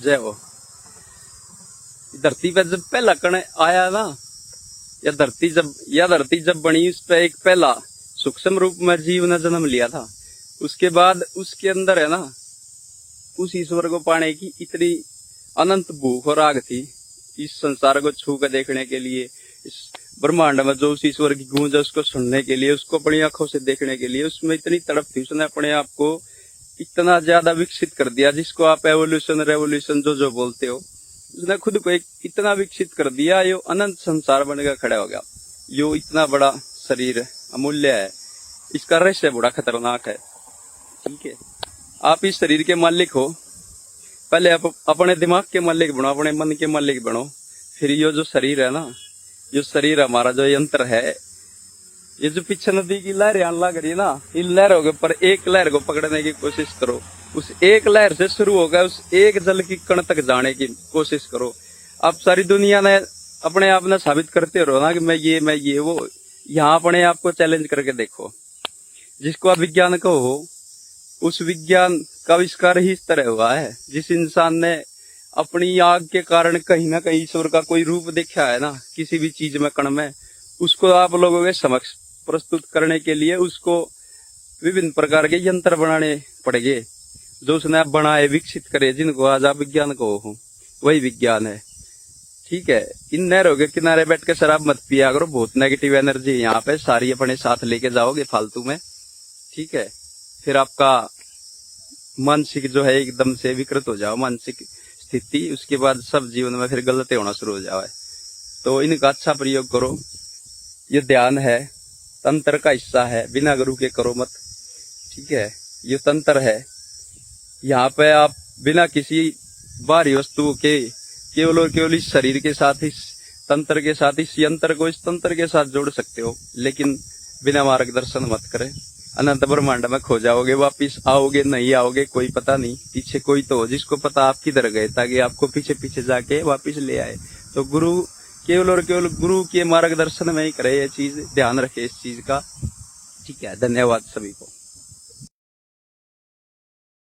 जय हो। धरती पे जब पहला कण आया ना, यह धरती जब बनी, उस पे एक पहला सूक्ष्म रूप में जीव ने जन्म लिया था। उसके बाद उसके अंदर है ना, उस ईश्वर को पाने की इतनी अनंत भूख और आग थी, इस संसार को छू कर देखने के लिए, इस ब्रह्मांड में जो उस ईश्वर की गूंज है उसको सुनने के लिए, उसको अपनी आंखों से देखने के लिए, उसमें इतनी तड़प थी। उसने अपने आप को इतना ज्यादा विकसित कर दिया, जिसको आप एवोल्यूशन रेवोल्यूशन जो बोलते हो, उसने खुद को एक इतना विकसित कर दिया, यो अनंत संसार बनकर खड़ा हो गया। यो इतना बड़ा शरीर अमूल्य है, इसका रहस्य बड़ा खतरनाक है। ठीक है, आप इस शरीर के मालिक हो, पहले आप अपने दिमाग के मालिक बनो, अपने मन के मालिक बनो, फिर ये जो शरीर है ना, जो शरीर हमारा जो यंत्र है, ये जो पीछे नदी की लहरें आने लग रही है ना, इन लहरों के ऊपर एक लहर को पकड़ने की कोशिश करो, उस एक लहर से शुरू होगा उस एक जल की कण तक जाने की कोशिश करो। आप सारी दुनिया ने अपने आप ने साबित करते रहो ना कि मैं ये वो, यहाँ अपने आप को चैलेंज करके देखो। जिसको आप विज्ञान कहो, उस विज्ञान का आविष्कार ही इस तरह हुआ है, जिस इंसान ने अपनी आग के कारण कहीं ना कहीं ईश्वर का कोई रूप देखा है ना, किसी भी चीज में, कण में, उसको आप लोगों के समक्ष प्रस्तुत करने के लिए उसको विभिन्न प्रकार के यंत्र बनाने पड़ेंगे, जो उसने आप बनाए, विकसित करे, जिनको आज आप विज्ञान कहो, वही विज्ञान है। ठीक है, इन नहरों के किनारे बैठ के शराब मत पिया करो, बहुत नेगेटिव एनर्जी यहाँ पे सारी अपने साथ लेके जाओगे फालतू में। ठीक है, फिर आपका मानसिक जो है एकदम से विकृत हो जाओ, मानसिक स्थिति, उसके बाद सब जीवन में फिर गलती होना शुरू हो जाए। तो इनका अच्छा प्रयोग करो। ये ध्यान है, तंत्र का हिस्सा है, बिना गुरु के करो मत। ठीक है, ये तंत्र है, यहाँ पे आप बिना किसी बाहरी वस्तु के केवल और केवल इस शरीर के साथ, इस तंत्र के साथ, इस यंत्र को इस तंत्र के साथ जोड़ सकते हो, लेकिन बिना मार्गदर्शन मत करें। अनंत ब्रह्मांड में खो जाओगे, वापिस आओगे नहीं आओगे कोई पता नहीं, पीछे कोई तो हो जिसको पता आप किधर गए, ताकि आपको पीछे पीछे जाके वापिस ले आए। तो गुरु केवल और केवल गुरु के मार्गदर्शन में ही करे ये चीज, ध्यान रखे इस चीज का। ठीक है, धन्यवाद सभी को।